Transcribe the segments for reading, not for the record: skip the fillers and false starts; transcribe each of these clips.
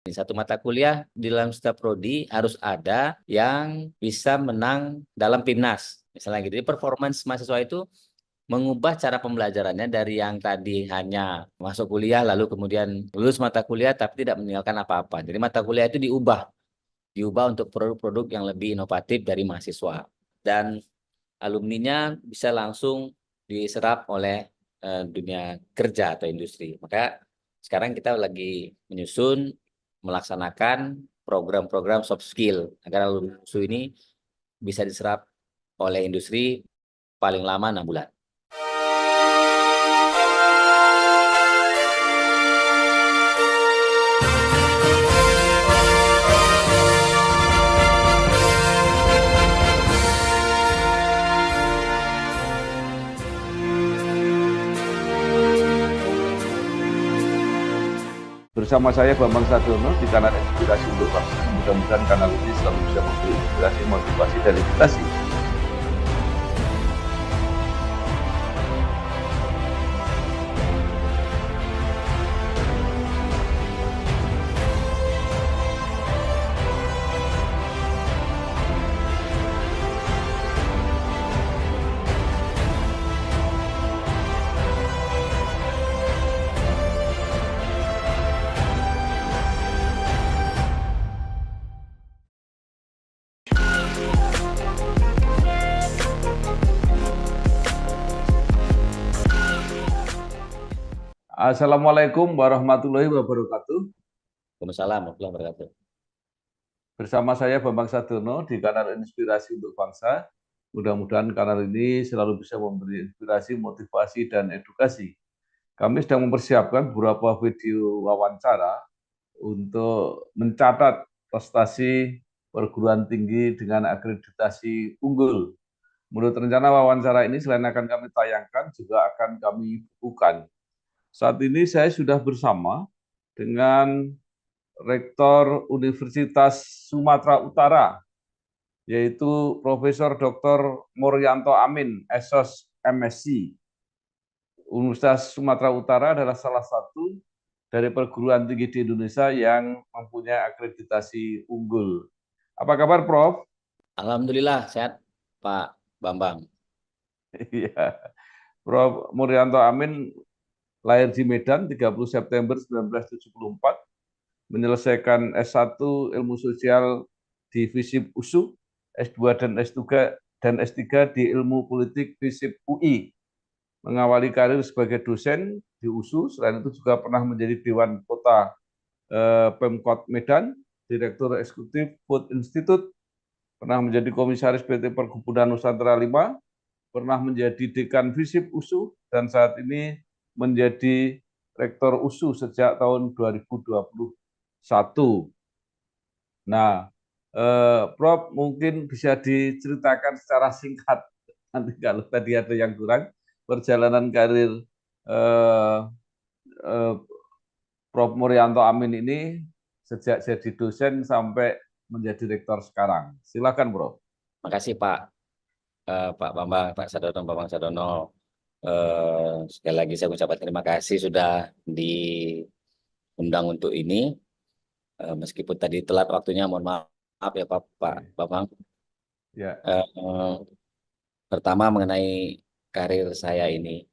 Di satu mata kuliah di dalam setiap prodi harus ada yang bisa menang dalam PIMNAS. Misalnya gitu. Jadi performance mahasiswa itu mengubah cara pembelajarannya dari yang tadi hanya masuk kuliah lalu kemudian lulus mata kuliah tapi tidak meninggalkan apa-apa. Jadi mata kuliah itu diubah untuk produk-produk yang lebih inovatif dari mahasiswa. Dan alumninya bisa langsung diserap oleh dunia kerja atau industri. Maka sekarang kita lagi melaksanakan program-program soft skill agar alumni ini bisa diserap oleh industri paling lama 6 bulan. Bersama saya Bambang Sadiono di kanal Inspirasi untuk Bangsa. Mudah-mudahan kanal ini selalu bisa memberi inspirasi, motivasi, dan edukasi. Assalamualaikum warahmatullahi wabarakatuh. Waalaikumsalam warahmatullahi wabarakatuh. Bersama saya Bambang Sadiono di kanal Inspirasi untuk Bangsa. Mudah-mudahan kanal ini selalu bisa memberi inspirasi, motivasi, dan edukasi. Kami sedang mempersiapkan beberapa video wawancara untuk mencatat prestasi perguruan tinggi dengan akreditasi unggul. Menurut rencana wawancara ini, selain akan kami tayangkan, juga akan kami bukukan. Saat ini saya sudah bersama dengan Rektor Universitas Sumatera Utara, yaitu Profesor Dr. Muryanto Amin, SOS MSc. Universitas Sumatera Utara adalah salah satu dari perguruan tinggi di Indonesia yang mempunyai akreditasi unggul. Apa kabar, Prof? Alhamdulillah sehat, Pak Bambang. Iya. Prof. Muryanto Amin lahir di Medan 30 September 1974, menyelesaikan S1 Ilmu Sosial di FISIP USU, S2 dan S3 di Ilmu Politik FISIP UI. Mengawali karir sebagai dosen di USU, selain itu juga pernah menjadi Dewan Kota Pemkot Medan, Direktur Eksekutif Food Institute, pernah menjadi Komisaris PT Perkebunan Nusantara 5, pernah menjadi Dekan FISIP USU, dan saat ini menjadi Rektor USU sejak tahun 2021. Nah, Prof, mungkin bisa diceritakan secara singkat, nanti kalau tadi ada yang kurang, perjalanan karir Prof. Muryanto Amin ini sejak jadi dosen sampai menjadi rektor sekarang. Silakan, Prof. Makasih Pak Bambang, Pak Sadono, Bambang Sadono. Sekali lagi saya ucapkan terima kasih sudah diundang untuk ini. Meskipun tadi telat waktunya, mohon maaf ya Pak Bambang. Ya. Pertama mengenai karir saya ini,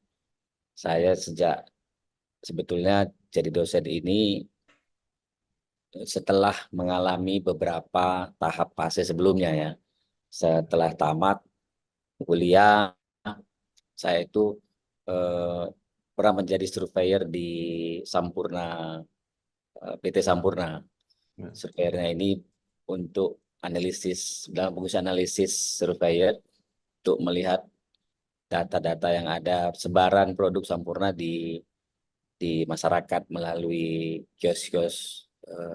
saya sebetulnya jadi dosen ini setelah mengalami beberapa tahap fase sebelumnya ya. Setelah tamat kuliah, saya itu pernah menjadi surveyor di Sampurna, PT Sampurna. Ya. Surveyornya ini untuk dalam fungsi analisis surveyor untuk melihat data-data yang ada sebaran produk Sampurna di masyarakat melalui kios-kios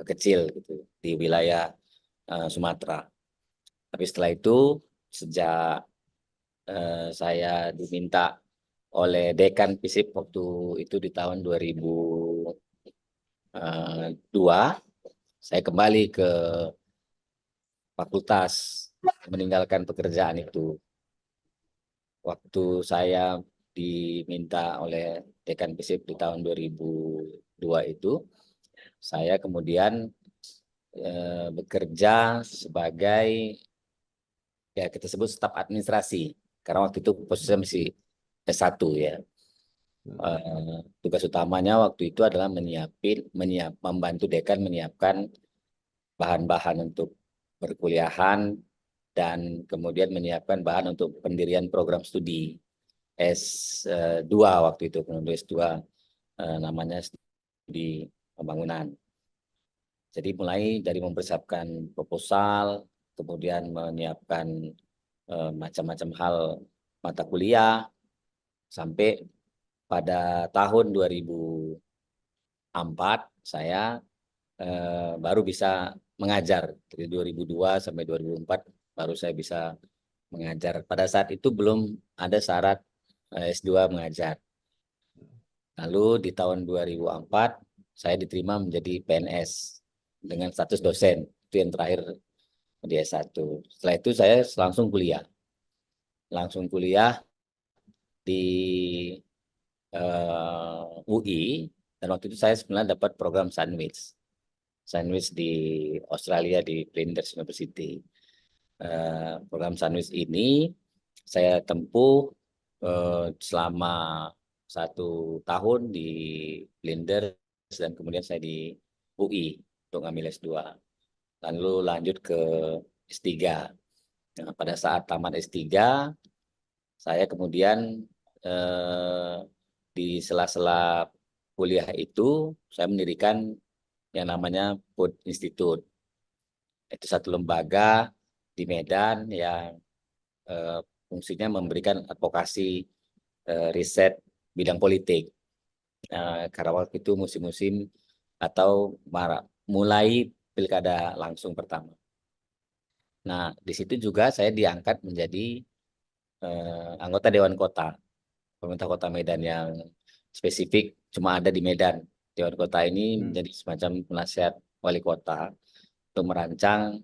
kecil gitu di wilayah Sumatera. Tapi setelah itu sejak saya diminta oleh Dekan FISIP waktu itu di tahun 2002, saya kembali ke fakultas meninggalkan pekerjaan itu. Waktu saya diminta oleh Dekan FISIP di tahun 2002 itu, saya kemudian bekerja sebagai, ya kita sebut staf administrasi, karena waktu itu posisinya masih S1 ya. Tugas utamanya waktu itu adalah membantu dekan menyiapkan bahan-bahan untuk perkuliahan dan kemudian menyiapkan bahan untuk pendirian program studi S2 waktu itu, penulis S2 namanya studi pembangunan. Jadi mulai dari mempersiapkan proposal, kemudian menyiapkan macam-macam hal mata kuliah, sampai pada tahun 2004 saya baru bisa mengajar. Dari 2002 sampai 2004 baru saya bisa mengajar. Pada saat itu belum ada syarat S2 mengajar. Lalu di tahun 2004 saya diterima menjadi PNS dengan status dosen. Itu yang terakhir di S1. Setelah itu saya langsung kuliah. Langsung kuliah di UI, dan waktu itu saya sebenarnya dapat program sandwich di Australia di Flinders University. Program sandwich ini saya tempuh selama 1 tahun di Flinders, dan kemudian saya di UI untuk ngambil S2. Lalu lanjut ke S3. Nah, pada saat tamat S3, saya kemudian di sela-sela kuliah itu saya mendirikan yang namanya Food Institute. Itu satu lembaga di Medan yang fungsinya memberikan advokasi riset bidang politik. Karena waktu itu musim-musim atau mulai pilkada langsung pertama. Nah, di situ juga saya diangkat menjadi anggota Dewan Kota, pemerintah Kota Medan, yang spesifik cuma ada di Medan. Dewan Kota ini menjadi semacam penasihat wali kota untuk merancang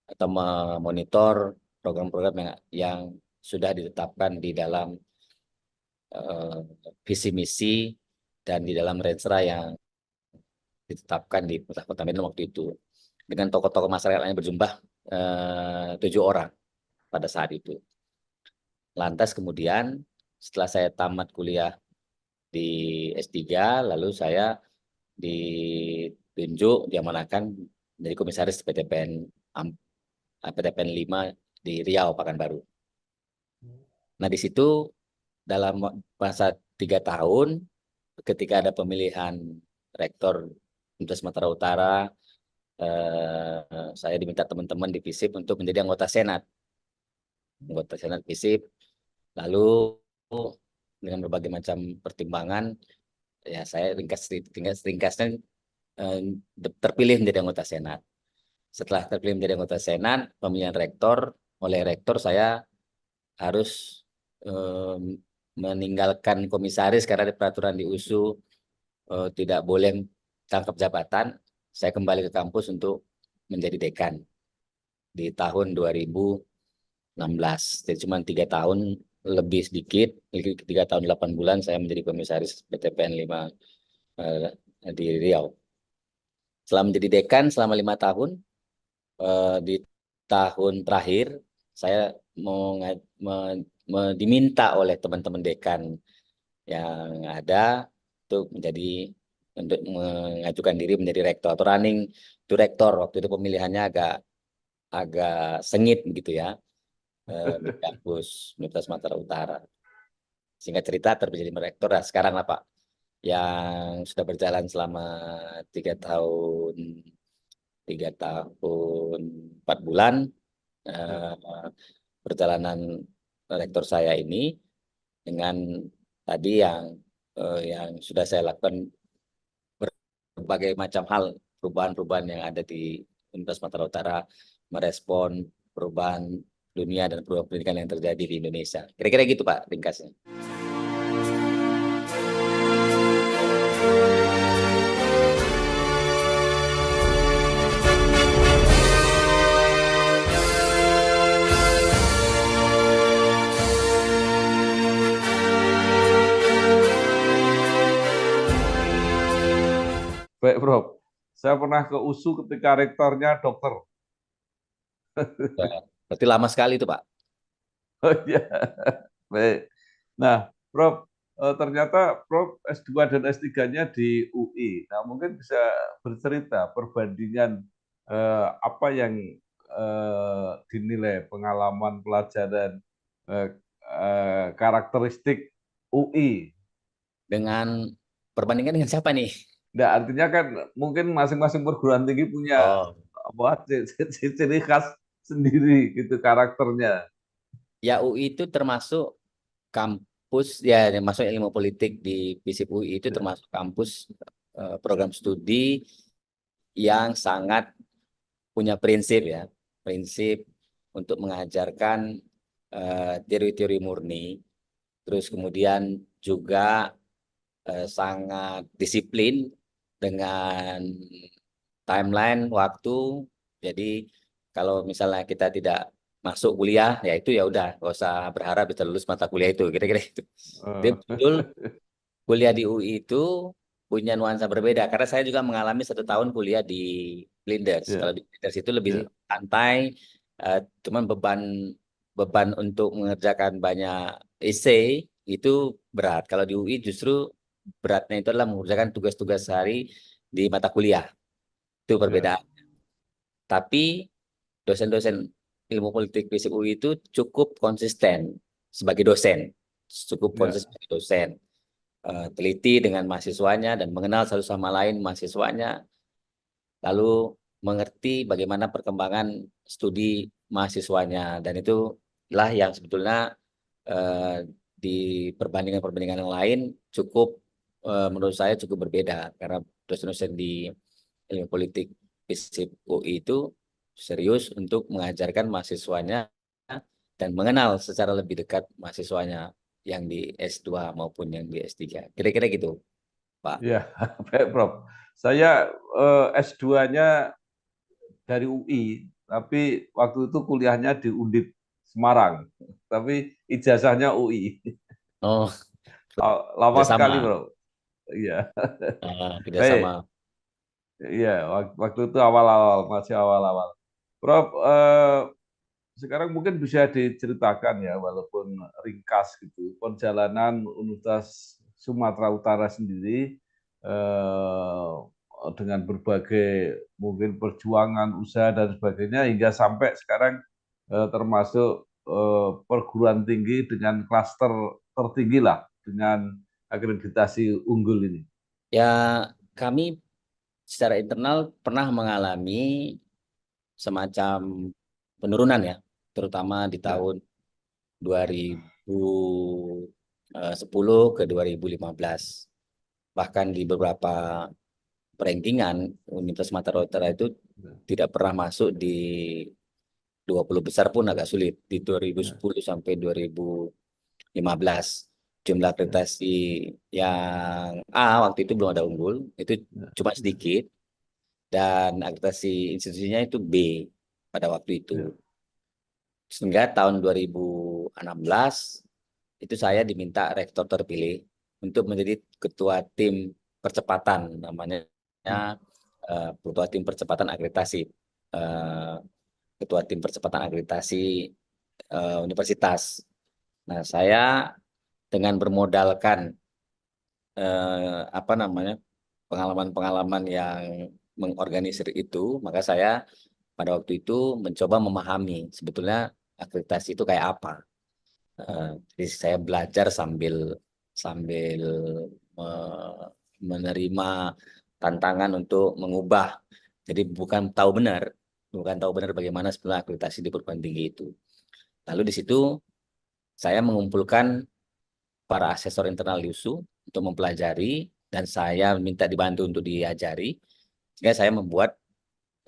atau memonitor program-program yang sudah ditetapkan di dalam visi misi dan di dalam renstra yang ditetapkan di pemerintah Kota Medan waktu itu. Dengan tokoh-tokoh masyarakat yang berjumlah 7 orang pada saat itu. Lantas kemudian setelah saya tamat kuliah di S3, lalu saya ditunjuk, diamanahkan menjadi komisaris PTPN 5 di Riau, Pekanbaru. Nah, di situ dalam masa 3 tahun, ketika ada pemilihan rektor Universitas Sumatera Utara, saya diminta teman-teman di FISIP untuk menjadi anggota Senat. Anggota Senat FISIP. Lalu dengan berbagai macam pertimbangan, ya saya ringkasnya terpilih menjadi anggota Senat. Setelah terpilih menjadi anggota Senat, pemilihan rektor, oleh rektor saya harus meninggalkan komisaris karena ada peraturan di USU tidak boleh tangkap jabatan. Saya kembali ke kampus untuk menjadi dekan di tahun 2016. Jadi cuma 3 tahun lebih sedikit, 3 tahun 8 bulan saya menjadi komisaris PTPN 5 di Riau. Setelah menjadi dekan selama 5 tahun, di tahun terakhir saya diminta oleh teman-teman dekan yang ada untuk mengajukan diri menjadi rektor atau running direktor. Waktu itu pemilihannya agak sengit begitu ya, di kampus Universitas Sumatera Utara. Singkat cerita terpilih menjadi rektor. Nah, sekarang lah Pak, yang sudah berjalan selama 3 tahun 4 bulan perjalanan rektor saya ini, dengan tadi yang sudah saya lakukan berbagai macam hal, perubahan-perubahan yang ada di Universitas Sumatera Utara, merespon perubahan dunia dan perubahan pendidikan yang terjadi di Indonesia. Kira-kira gitu Pak ringkasnya. Baik, Prof. Saya pernah ke USU ketika rektornya dokter. Ya, berarti lama sekali itu, Pak. Oh iya, baik. Nah, Prof, ternyata Prof S2 dan S3-nya di UI. Nah, mungkin bisa bercerita perbandingan apa yang dinilai pengalaman pelajaran eh, karakteristik UI. Dengan perbandingan dengan siapa nih? Nah, artinya kan mungkin masing-masing perguruan tinggi punya Oh, apa ciri khas sendiri gitu karakternya. ya UI itu termasuk kampus ya yang masuk ilmu politik di FISIP UI itu Ya, termasuk kampus program studi yang sangat punya prinsip ya, prinsip untuk mengajarkan teori-teori murni, terus kemudian juga sangat disiplin dengan timeline waktu. Jadi kalau misalnya kita tidak masuk kuliah, ya itu ya udah, nggak usah berharap bisa lulus mata kuliah itu, kira-kira itu. Jadi eh, betul kuliah di UI itu punya nuansa berbeda karena saya juga mengalami 1 tahun kuliah di Flinders. Kalau ya, di Flinders itu lebih ya, santai, cuman beban beban untuk mengerjakan banyak essay itu berat. Kalau di UI justru beratnya itu adalah mengerjakan tugas-tugas sehari di mata kuliah. Itu ya, perbedaan. Tapi dosen-dosen ilmu politik FISIP UI itu cukup konsisten sebagai dosen, cukup ya, konsisten sebagai dosen, teliti dengan mahasiswanya dan mengenal satu sama lain mahasiswanya, lalu mengerti bagaimana perkembangan studi mahasiswanya dan itulah yang sebetulnya di perbandingan-perbandingan yang lain cukup menurut saya cukup berbeda karena dosen-dosen di ilmu politik FISIP UI itu serius untuk mengajarkan mahasiswanya dan mengenal secara lebih dekat mahasiswanya yang di S2 maupun yang di S3. Kira-kira gitu, Pak. ya. Baik, Prof. Saya S2-nya dari UI, tapi waktu itu kuliahnya di Undip Semarang. Tapi ijazahnya UI. Oh, Lama sekali, kerjasama. Bro. Iya. Kerjasama. Baik. Iya, waktu itu awal-awal, masih awal-awal. Prof, sekarang mungkin bisa diceritakan ya, walaupun ringkas gitu, perjalanan Universitas Sumatera Utara sendiri eh, dengan berbagai mungkin perjuangan, usaha dan sebagainya hingga sampai sekarang termasuk perguruan tinggi dengan klaster tertinggi lah dengan akreditasi unggul ini. Ya, kami secara internal pernah mengalami semacam penurunan ya, terutama di Ya, tahun 2010 ke 2015. Bahkan di beberapa rankingan Universitas Sumatera Utara itu ya, tidak pernah masuk di 20 besar pun agak sulit. Di ya, 2010 sampai 2015 jumlah ya, akreditasi yang A waktu itu belum ada unggul, itu ya, cuma sedikit dan akreditasi institusinya itu B pada waktu itu. ya, Sehingga tahun 2016 itu saya diminta rektor terpilih untuk menjadi ketua tim percepatan namanya ya, ketua tim percepatan akreditasi. Eh, Ketua tim percepatan akreditasi universitas. Nah, saya dengan bermodalkan apa namanya pengalaman-pengalaman yang mengorganisir itu, maka saya pada waktu itu mencoba memahami sebetulnya akreditasi itu kayak apa. Jadi saya belajar sambil sambil me- menerima tantangan untuk mengubah. Jadi bukan tahu benar bagaimana sebenarnya akreditasi di perguruan tinggi itu. Lalu di situ saya mengumpulkan para asesor internal USU untuk mempelajari dan saya minta dibantu untuk diajari. Sehingga saya membuat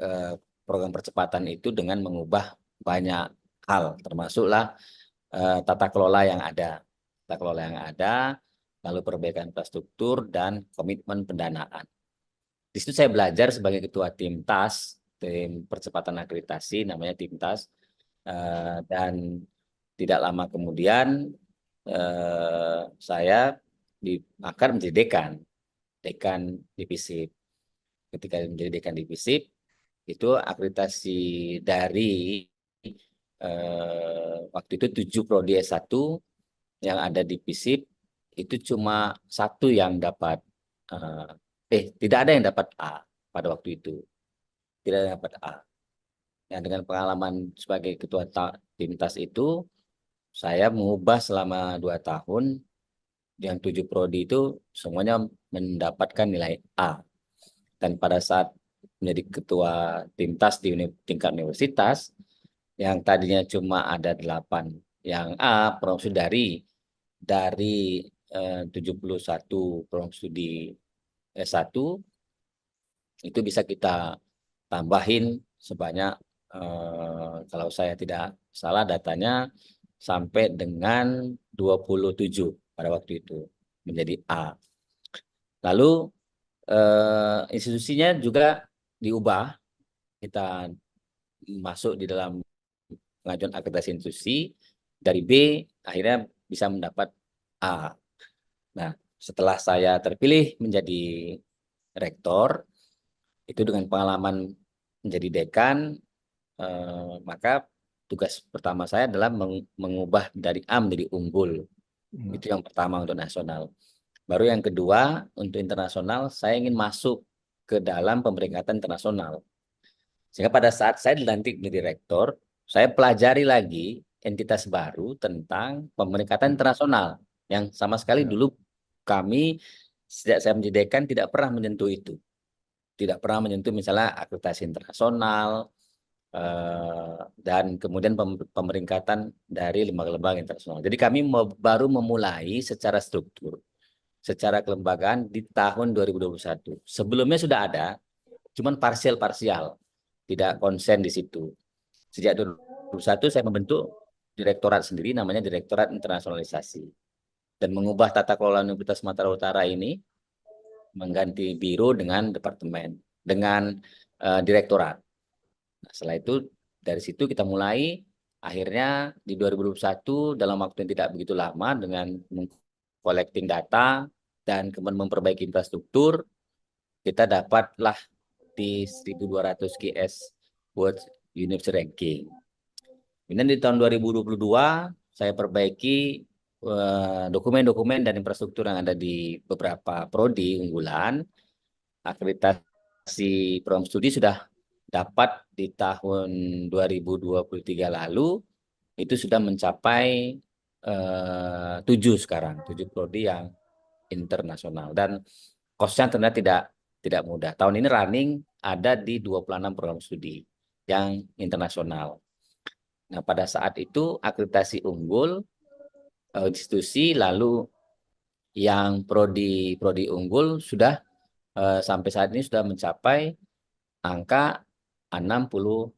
eh, program percepatan itu dengan mengubah banyak hal, termasuklah tata kelola yang ada. Tata kelola yang ada, lalu perbaikan infrastruktur dan komitmen pendanaan. Di situ saya belajar sebagai ketua tim TAS, tim percepatan akreditasi, namanya tim TAS. Dan tidak lama kemudian saya akan menjadi dekan, dekan divisi. ketika menjadi dekan di FISIP, itu akreditasi dari waktu itu 7 prodi S1 yang ada di FISIP, itu cuma satu yang dapat, tidak ada yang dapat A pada waktu itu. Tidak ada yang dapat A. Yang dengan pengalaman sebagai ketua Timtas itu, saya mengubah selama 2 tahun, yang 7 prodi itu semuanya mendapatkan nilai A. Dan pada saat menjadi ketua Timtas di tingkat universitas, yang tadinya cuma ada 8 yang A, program studi dari 71 program studi S1, itu bisa kita tambahin sebanyak, kalau saya tidak salah datanya, sampai dengan 27 pada waktu itu menjadi A. Lalu institusinya juga diubah, kita masuk di dalam pengajuan akreditasi institusi, dari B akhirnya bisa mendapat A. Nah, setelah saya terpilih menjadi rektor, itu dengan pengalaman menjadi dekan, maka tugas pertama saya adalah mengubah dari A menjadi unggul. Itu yang pertama untuk nasional. Baru yang kedua, untuk internasional, saya ingin masuk ke dalam pemeringkatan internasional. Sehingga pada saat saya dilantik menjadi rektor, saya pelajari lagi entitas baru tentang pemeringkatan internasional, yang sama sekali dulu kami, sejak saya menjadi dekan, tidak pernah menyentuh itu. Tidak pernah menyentuh misalnya akreditasi internasional, dan kemudian pemeringkatan dari lembaga-lembaga internasional. Jadi kami baru memulai secara struktur, secara kelembagaan di tahun 2021. Sebelumnya sudah ada, cuman parsial-parsial, tidak konsen di situ. Sejak 2021 saya membentuk direktorat sendiri, namanya Direktorat Internasionalisasi, dan mengubah tata kelola Universitas Sumatera Utara ini, mengganti biro dengan departemen, dengan direktorat. Nah, setelah itu dari situ kita mulai, akhirnya di 2021 dalam waktu yang tidak begitu lama dengan collecting data dan kemudian memperbaiki infrastruktur, kita dapatlah di 1200 QS World University Ranking. Kemudian di tahun 2022 saya perbaiki dokumen-dokumen dan infrastruktur yang ada di beberapa prodi unggulan. Akreditasi program studi sudah dapat di tahun 2023 lalu, itu sudah mencapai 7 sekarang, 7 prodi yang internasional, dan cost-nya ternyata tidak mudah. Tahun ini running ada di 26 program studi yang internasional. Nah, pada saat itu akreditasi unggul institusi, lalu yang prodi unggul sudah sampai saat ini sudah mencapai angka 64%.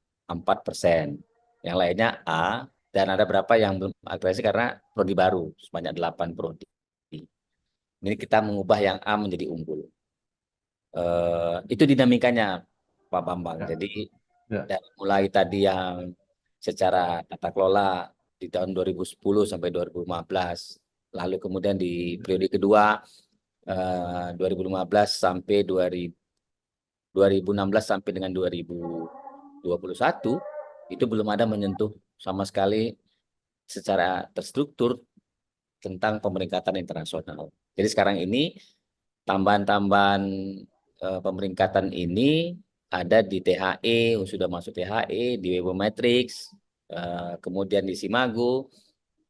Yang lainnya A, dan ada berapa yang belum akreditasi karena prodi baru, sebanyak 8 prodi. Ini kita mengubah yang A menjadi unggul. Itu dinamikanya, Pak Bambang. Jadi dari mulai tadi yang secara tata kelola di tahun 2010 sampai 2015, lalu kemudian di periode kedua 2015 sampai 2016 sampai dengan 2021, itu belum ada menyentuh sama sekali secara terstruktur tentang pemeringkatan internasional. Jadi sekarang ini tambahan-tambahan pemeringkatan ini ada di THE, sudah masuk THE, di Webometrics, kemudian di Simago,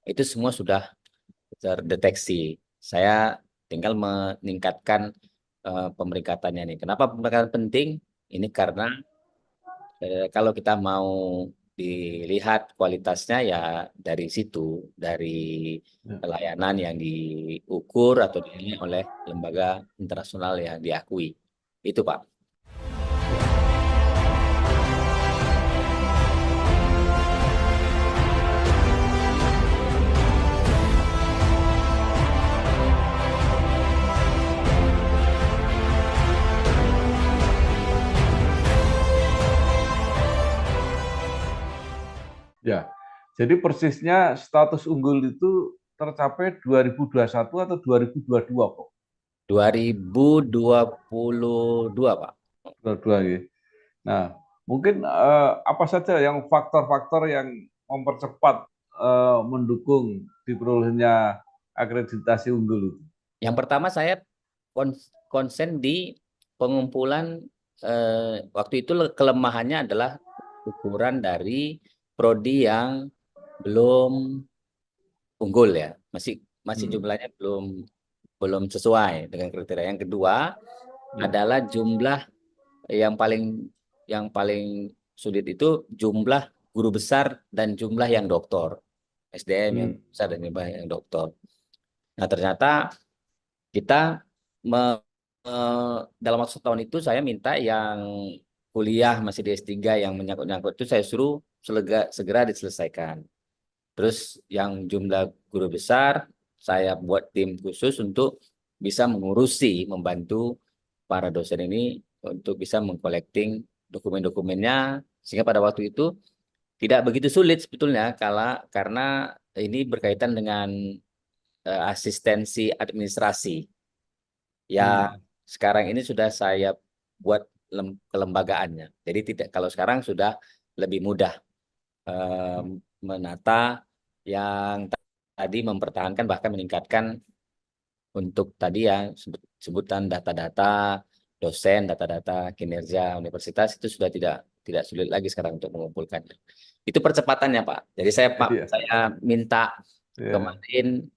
itu semua sudah terdeteksi. Saya tinggal meningkatkan pemeringkatannya nih. Kenapa pemeringkatan penting? Ini karena kalau kita mau dilihat kualitasnya ya dari situ, dari pelayanan yang diukur atau dinilai oleh lembaga internasional yang diakui. Itu, Pak. Ya, jadi persisnya status unggul itu tercapai 2021 atau 2022, Pak? 2022, Pak. Dua-dua ya. Nah, mungkin apa saja yang faktor-faktor yang mempercepat mendukung diperolehnya akreditasi unggul itu? Yang pertama saya konsen di pengumpulan waktu itu kelemahannya adalah ukuran dari prodi yang belum unggul ya, masih Hmm. jumlahnya belum belum sesuai dengan kriteria. Yang kedua Ya, adalah jumlah yang paling yang paling sulit itu jumlah guru besar dan jumlah yang doktor. SDM yang hmm. besar dan jumlah yang doktor. Nah, ternyata kita me- dalam waktu setahun itu saya minta yang kuliah masih di S3 yang menyangkut-nyangkut itu saya suruh segera diselesaikan. Terus yang jumlah guru besar, saya buat tim khusus untuk bisa mengurusi, membantu para dosen ini untuk bisa mengkolekting dokumen-dokumennya, sehingga pada waktu itu tidak begitu sulit sebetulnya karena ini berkaitan dengan asistensi administrasi. Ya, Hmm. sekarang ini sudah saya buat kelembagaannya. Jadi tidak kalau sekarang sudah lebih mudah menata yang tadi mempertahankan bahkan meningkatkan untuk tadi ya sebutan data-data dosen, data-data kinerja universitas itu sudah tidak sulit lagi sekarang untuk mengumpulkannya. Itu percepatannya, Pak. Jadi Iya, saya minta ya, kemarin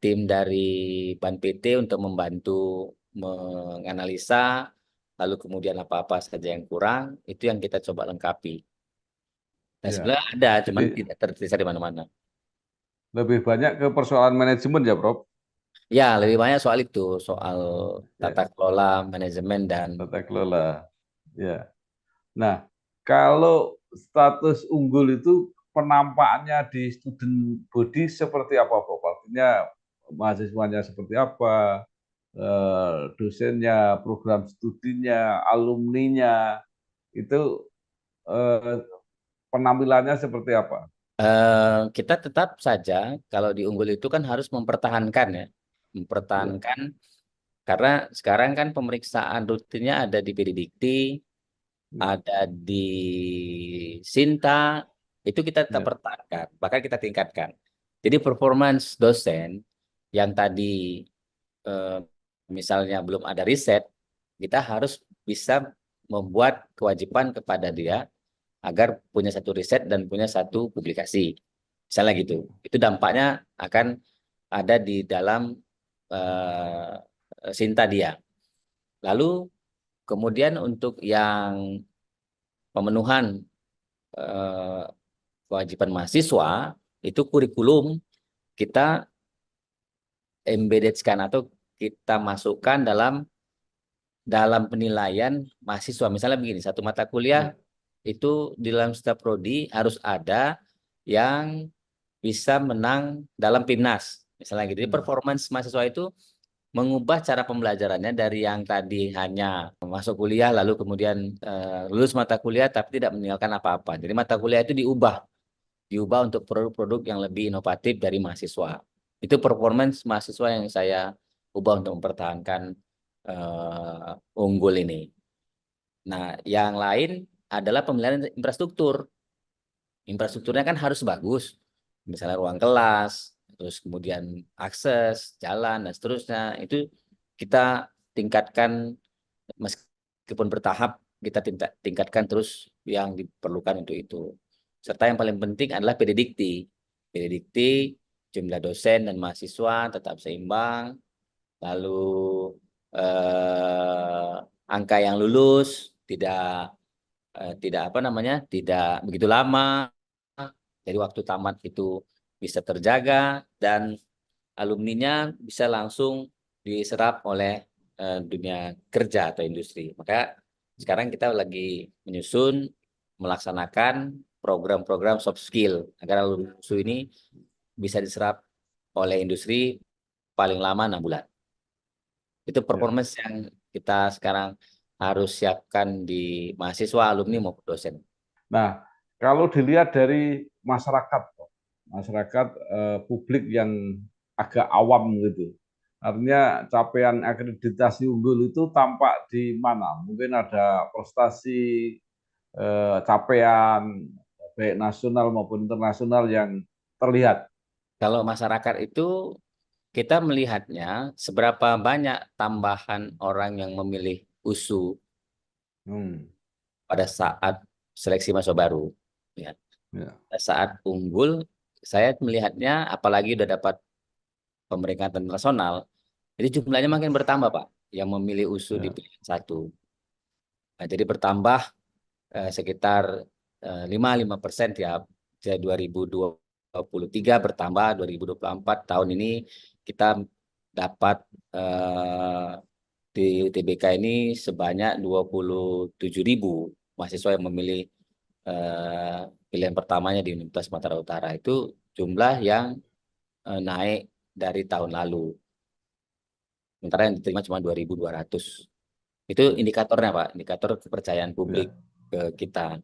tim dari Ban PT untuk membantu menganalisa lalu kemudian apa-apa saja yang kurang itu yang kita coba lengkapi. Dan ya. sebenarnya ada, Jadi cuman tidak tertulis di mana-mana. lebih banyak ke persoalan manajemen ya, Prof. Ya, lebih banyak soal itu, soal tata Ya, kelola, manajemen, dan tata kelola. Ya. Nah, kalau status unggul itu penampakannya di student body seperti apa, Prof? Artinya mahasiswanya seperti apa, dosennya, program studinya, alumninya, itu eh, penampilannya seperti apa? kita tetap saja, kalau di Unggul itu kan harus mempertahankan ya. Ya, Mempertahankan, karena sekarang kan pemeriksaan rutinnya ada di PDDikti, ya, ada di Sinta, itu kita tetap ya, pertahankan, bahkan kita tingkatkan. Jadi performance dosen yang tadi eh, misalnya belum ada riset, kita harus bisa membuat kewajiban kepada dia agar punya satu riset dan punya satu publikasi. Misalnya gitu. Itu dampaknya akan ada di dalam Sinta dia. Lalu kemudian untuk yang pemenuhan eh, kewajiban mahasiswa, itu kurikulum kita embeddedkan atau kita masukkan dalam penilaian mahasiswa. Misalnya begini, satu mata kuliah ya, itu di dalam setiap prodi harus ada yang bisa menang dalam PIMNAS. Misalnya gitu. Jadi hmm, performance mahasiswa itu mengubah cara pembelajarannya dari yang tadi hanya masuk kuliah lalu kemudian lulus mata kuliah tapi tidak meninggalkan apa-apa. Jadi mata kuliah itu diubah untuk produk-produk yang lebih inovatif dari mahasiswa. Itu performance mahasiswa yang saya ubah untuk mempertahankan unggul ini. Nah, yang lain adalah pemilihan infrastruktur. Infrastrukturnya kan harus bagus. Misalnya ruang kelas, terus kemudian akses, jalan, dan seterusnya. Itu kita tingkatkan meskipun bertahap, kita tingkatkan terus yang diperlukan untuk itu. Serta yang paling penting adalah PDDikti. PDDikti, jumlah dosen dan mahasiswa tetap seimbang, lalu eh, angka yang lulus tidak apa namanya, tidak begitu lama. Jadi waktu tamat itu bisa terjaga dan alumninya bisa langsung diserap oleh dunia kerja atau industri. Maka sekarang kita lagi menyusun, melaksanakan program-program soft skill agar alumni ini bisa diserap oleh industri paling lama 6 bulan. Itu ya. performance yang kita sekarang harus siapkan di mahasiswa, alumni maupun dosen. Nah, kalau dilihat dari masyarakat, Prof, masyarakat publik yang agak awam gitu, Artinya capaian akreditasi unggul itu tampak di mana? Mungkin ada prestasi, capaian baik nasional maupun internasional yang terlihat. Kalau masyarakat itu kita melihatnya seberapa banyak tambahan orang yang memilih USU Hmm, pada saat seleksi mahasiswa baru. Ya. ya, Pada saat unggul, saya melihatnya apalagi udah dapat pemeringkatan nasional, jadi jumlahnya makin bertambah, Pak, yang memilih USU di ya, pilihan satu. Nah, jadi bertambah sekitar 5% ya. Jadi 2023 bertambah, 2024 tahun ini kita dapat eh, di UTBK ini sebanyak 27.000 mahasiswa yang memilih eh, pilihan pertamanya di Universitas Sumatera Utara. Itu jumlah yang naik dari tahun lalu. Sementara yang diterima cuma 2.200. Itu indikatornya, Pak, indikator kepercayaan publik ya, ke kita.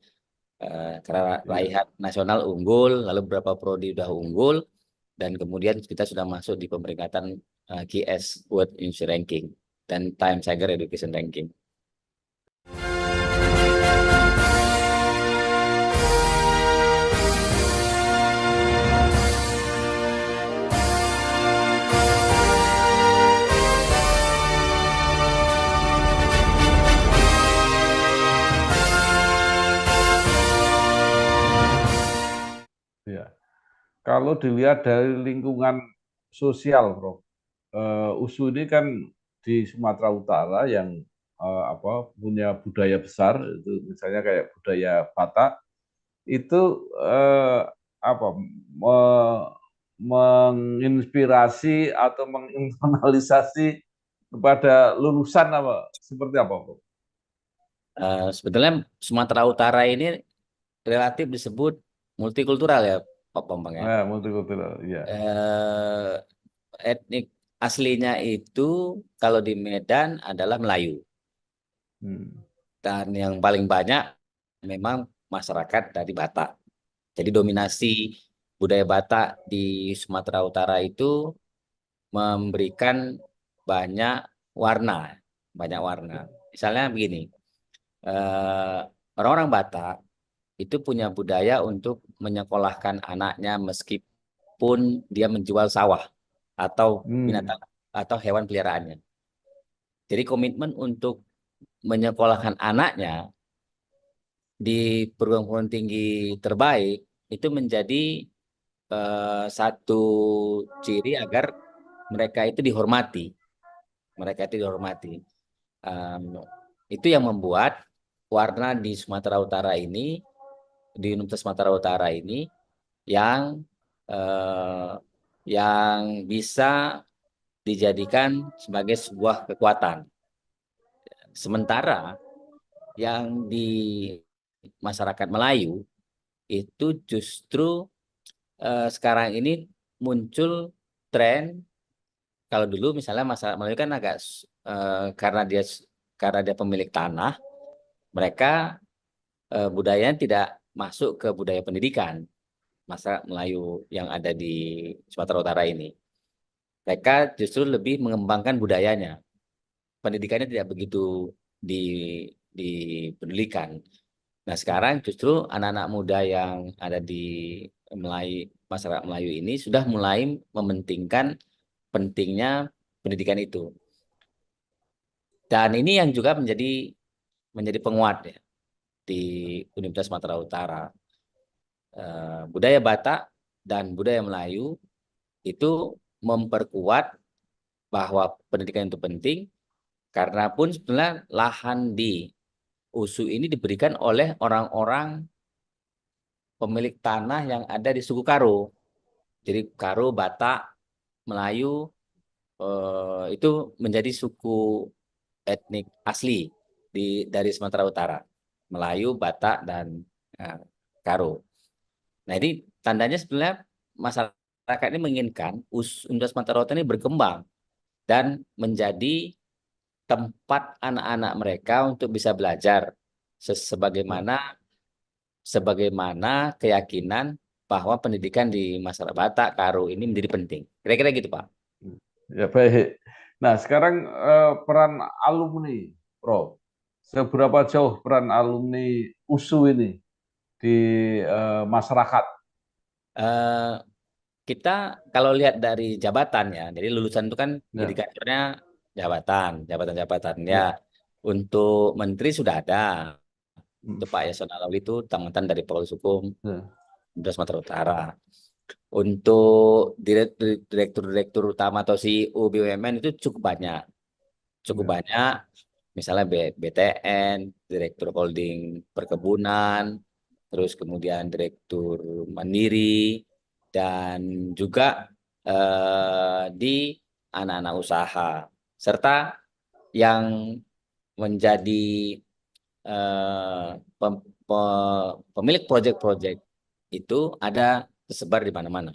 Karena ya. Raihat Nasional unggul, lalu beberapa prodi udah unggul, dan kemudian kita sudah masuk di pemeringkatan QS World University Ranking dan Times Higher Education Ranking. Ya. Kalau dilihat dari lingkungan sosial, Prof, USU ini kan di Sumatera Utara yang punya budaya besar, itu misalnya kayak budaya Batak, itu apa menginspirasi atau menginternalisasi kepada lulusan apa seperti apa, Prof? Sebetulnya Sumatera Utara ini relatif disebut multikultural ya, Pak Pompang ya. Multikultural, ya. Eh, Etnik aslinya itu kalau di Medan adalah Melayu. Hmm. Dan yang paling banyak memang masyarakat dari Batak. Jadi dominasi budaya Batak di Sumatera Utara itu memberikan banyak warna, banyak warna. Misalnya begini, eh, orang-orang Batak itu punya budaya untuk menyekolahkan anaknya meskipun dia menjual sawah atau Hmm. binatang atau hewan peliharaannya. Jadi komitmen untuk menyekolahkan anaknya di perguruan tinggi terbaik itu menjadi satu ciri agar mereka itu dihormati. Mereka itu dihormati. Em, itu yang membuat warna di Sumatera Utara ini, di Universitas Sumatera Utara ini, yang eh, yang bisa dijadikan sebagai sebuah kekuatan. Sementara yang di masyarakat Melayu itu justru sekarang ini muncul tren. Kalau dulu misalnya masyarakat Melayu kan agak karena dia pemilik tanah, mereka budayanya tidak masuk ke budaya pendidikan masyarakat Melayu yang ada di Sumatera Utara ini. Mereka justru lebih mengembangkan budayanya. Pendidikannya tidak begitu di di pendidikan. Nah, sekarang justru anak-anak muda yang ada di Melayu, masyarakat Melayu ini sudah mulai mementingkan pentingnya pendidikan itu. Dan ini yang juga menjadi penguat ya di Universitas Sumatera Utara. Budaya Batak dan budaya Melayu itu memperkuat bahwa pendidikan itu penting karena pun sebenarnya lahan di USU ini diberikan oleh orang-orang pemilik tanah yang ada di suku Karo. Jadi Karo, Batak, Melayu itu menjadi suku etnik asli dari Sumatera Utara. Melayu, Batak, dan eh, Karo. Nah, ini tandanya sebenarnya masyarakat ini menginginkan Universitas Sumatera Utara ini berkembang dan menjadi tempat anak-anak mereka untuk bisa belajar Ya. sebagaimana sebagaimana keyakinan bahwa pendidikan di masyarakat Batak, Karo ini menjadi penting. Kira-kira gitu, Pak. Ya, baik. Nah, sekarang peran alumni, Prof. Seberapa jauh peran alumni USU ini di masyarakat? Eh, kita kalau lihat dari jabatan ya, jadi lulusan itu kan Ya, indikatornya jabatan-jabatan ya. ya, Untuk menteri sudah ada. hmm, Itu Pak Yasona Lawli itu tamatan dari Fakultas Hukum ya, Universitas Sumatera Utara. Untuk direktur-direktur utama atau CEO BUMN itu cukup banyak. Cukup ya, banyak, misalnya BTN, Direktur Holding Perkebunan, terus kemudian Direktur Mandiri, dan juga di anak-anak usaha. Serta yang menjadi eh, pemilik proyek-proyek itu ada tersebar di mana-mana.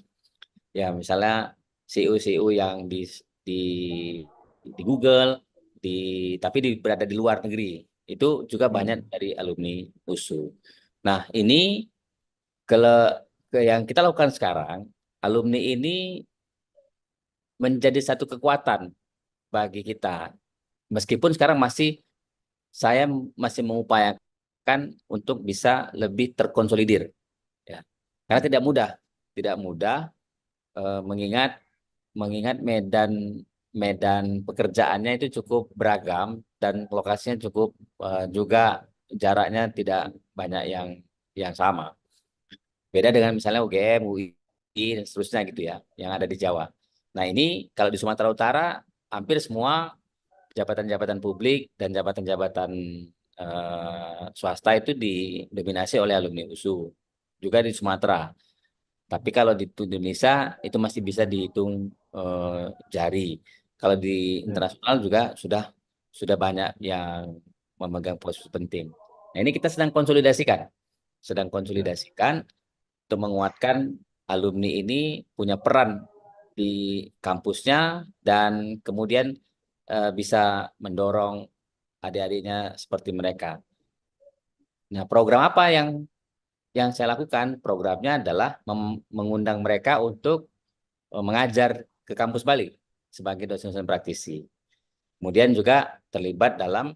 Ya, misalnya CEO-CEO yang di di Google, tapi berada di luar negeri. Itu juga banyak hmm, dari alumni USU. Nah, ini kalau yang kita lakukan sekarang, alumni ini menjadi satu kekuatan bagi kita. Meskipun sekarang saya masih mengupayakan untuk bisa lebih terkonsolidir, ya. Karena tidak mudah mengingat mengingat medan medan pekerjaannya itu cukup beragam dan lokasinya cukup juga jaraknya tidak banyak yang sama. Beda dengan misalnya UGM, UI, dan seterusnya gitu ya, yang ada di Jawa. Nah ini kalau di Sumatera Utara hampir semua jabatan-jabatan publik dan jabatan-jabatan swasta itu didominasi oleh alumni USU. Juga di Sumatera. Tapi kalau di Indonesia itu masih bisa dihitung jari. Kalau di ya, internasional juga sudah banyak yang memegang posisi penting. Nah, ini kita sedang ya. konsolidasikan untuk menguatkan alumni ini punya peran di kampusnya dan kemudian bisa mendorong adik-adiknya seperti mereka. Nah, program apa yang saya lakukan? Programnya adalah mengundang mereka untuk mengajar ke kampus Bali sebagai dosen-dosen praktisi. Kemudian juga terlibat dalam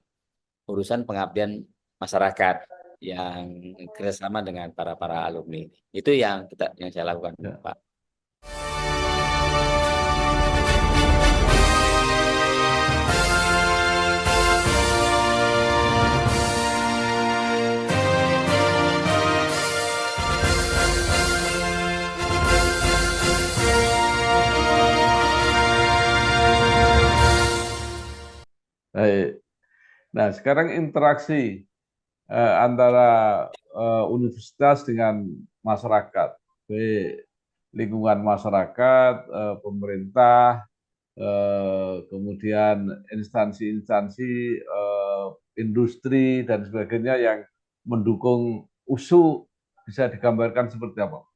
urusan pengabdian masyarakat yang kerjasama dengan para alumni. Itu yang saya lakukan, Ya. Pak. Baik. Nah, sekarang interaksi antara universitas dengan masyarakat, baik lingkungan masyarakat, pemerintah, kemudian instansi-instansi, industri dan sebagainya yang mendukung USU bisa digambarkan seperti apa?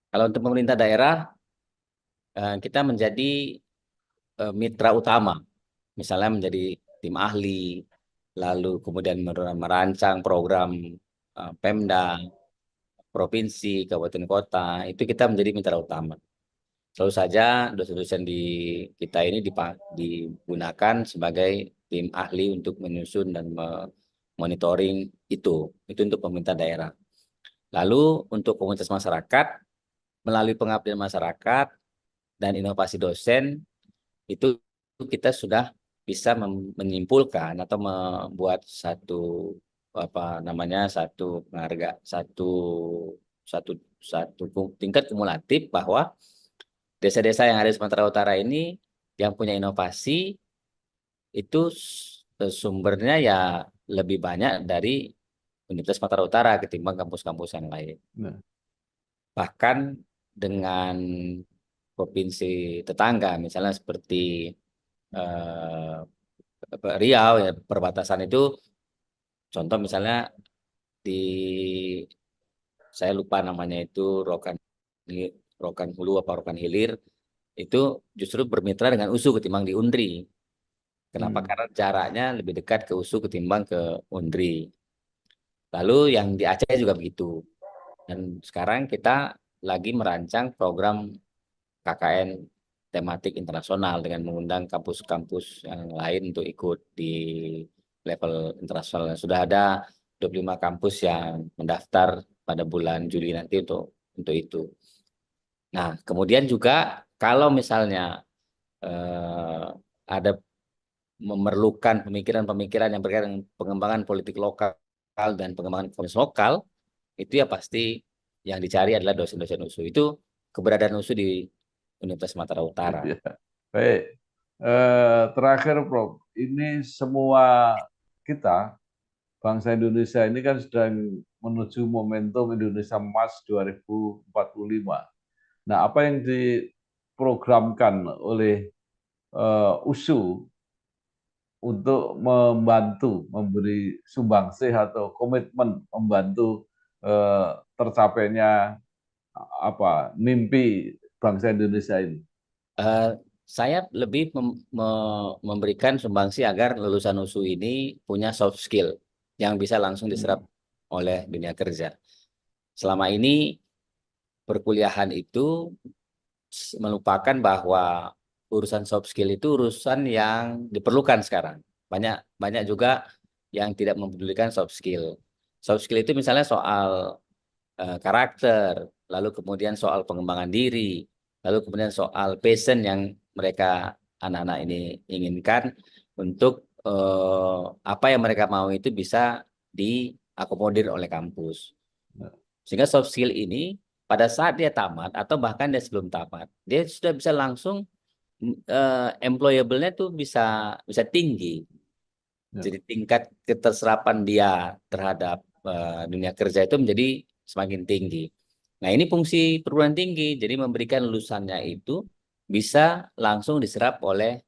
Kalau untuk pemerintah daerah, kita menjadi mitra utama, misalnya menjadi tim ahli, lalu kemudian merancang program Pemda, provinsi, kabupaten kota, itu kita menjadi mitra utama. Selalu saja dosen-dosen di kita ini digunakan sebagai tim ahli untuk menyusun dan monitoring itu. Itu untuk pemerintah daerah. Lalu untuk komunitas masyarakat, melalui pengabdian masyarakat dan inovasi dosen, itu kita sudah bisa menyimpulkan atau membuat satu apa namanya satu satu satu tingkat kumulatif bahwa desa-desa yang ada di Sumatera Utara ini yang punya inovasi itu sumbernya ya lebih banyak dari Universitas Sumatera Utara ketimbang kampus-kampus yang lain. Nah, Bahkan dengan provinsi tetangga, misalnya seperti Riau ya, perbatasan itu, contoh misalnya di saya lupa namanya itu Rokan Hulu apa Rokan Hilir, itu justru bermitra dengan USU ketimbang di UNRI. Kenapa? hmm, Karena jaraknya lebih dekat ke USU ketimbang ke UNRI. Lalu yang di Aceh juga begitu. Dan sekarang kita lagi merancang program KKN tematik internasional dengan mengundang kampus-kampus yang lain untuk ikut di level internasional. Sudah ada 25 kampus yang mendaftar pada bulan Juli nanti untuk itu. Nah, kemudian juga kalau misalnya ada memerlukan pemikiran-pemikiran yang berkaitan dengan pengembangan politik lokal dan pengembangan komunitas lokal, itu ya pasti yang dicari adalah dosen-dosen USU. Itu keberadaan USU di Universitas Sumatera Utara. Ya. Baik, terakhir Prof, ini semua kita, bangsa Indonesia ini kan sedang menuju momentum Indonesia Emas 2045. Nah, apa yang diprogramkan oleh USU untuk membantu, memberi sumbangsih atau komitmen membantu tercapainya mimpi bangsa Indonesia ini? Saya lebih memberikan sumbangsi agar lulusan USU ini punya soft skill yang bisa langsung diserap oleh dunia kerja. Selama ini perkuliahan itu melupakan bahwa urusan soft skill itu urusan yang diperlukan sekarang. Banyak juga yang tidak mempedulikan soft skill. Soft skill itu misalnya soal karakter, lalu kemudian soal pengembangan diri, lalu kemudian soal passion yang mereka anak-anak ini inginkan untuk apa yang mereka mau itu bisa diakomodir oleh kampus. Sehingga soft skill ini pada saat dia tamat atau bahkan dia sebelum tamat, dia sudah bisa langsung employable-nya tuh bisa tinggi. Jadi tingkat keterserapan dia terhadap dunia kerja itu menjadi semakin tinggi. Nah, ini fungsi perguruan tinggi, jadi memberikan lulusannya itu bisa langsung diserap oleh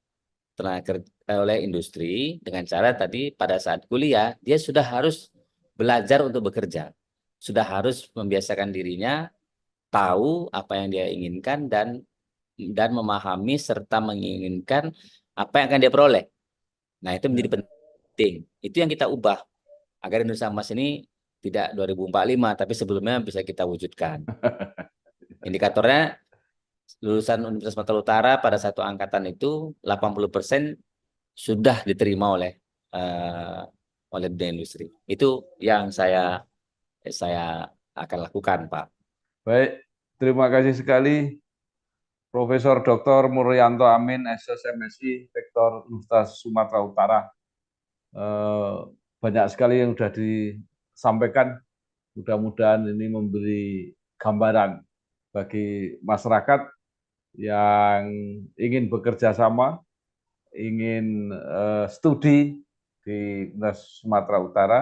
tenaga kerja, oleh industri dengan cara tadi pada saat kuliah dia sudah harus belajar untuk bekerja, sudah harus membiasakan dirinya tahu apa yang dia inginkan dan memahami serta menginginkan apa yang akan dia peroleh. Nah, itu menjadi penting. Itu yang kita ubah agar Indonesia Emas ini tidak 2045, tapi sebelumnya bisa kita wujudkan. Indikatornya lulusan Universitas Sumatera Utara pada satu angkatan itu 80% sudah diterima oleh dunia industri. Itu yang saya akan lakukan, Pak. Baik, terima kasih sekali Profesor Dr. Muryanto Amin, SSMSI, Rektor Universitas Sumatera Utara. Banyak sekali yang sudah disampaikan. Mudah-mudahan ini memberi gambaran bagi masyarakat yang ingin bekerja sama, ingin studi di Universitas Sumatera Utara,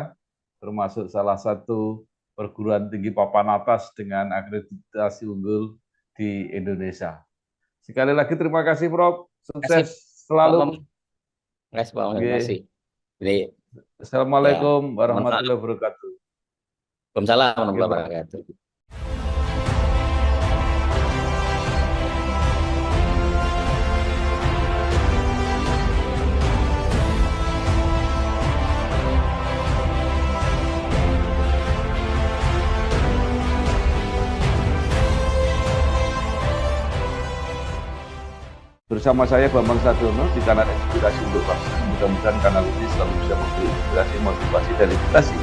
termasuk salah satu perguruan tinggi papan atas dengan akreditasi unggul di Indonesia. Sekali lagi terima kasih Prof. Sukses selalu. Terima kasih Pak. Terima kasih. Jadi, Assalamualaikum warahmatullahi wabarakatuh. Waalaikumsalam warahmatullahi wabarakatuh. Bersama saya Bambang Sadiono di kanal Inspirasi untuk Bangsa. Mudah-mudahan kanal ini selalu bisa memberi inspirasi, motivasi, dan edukasi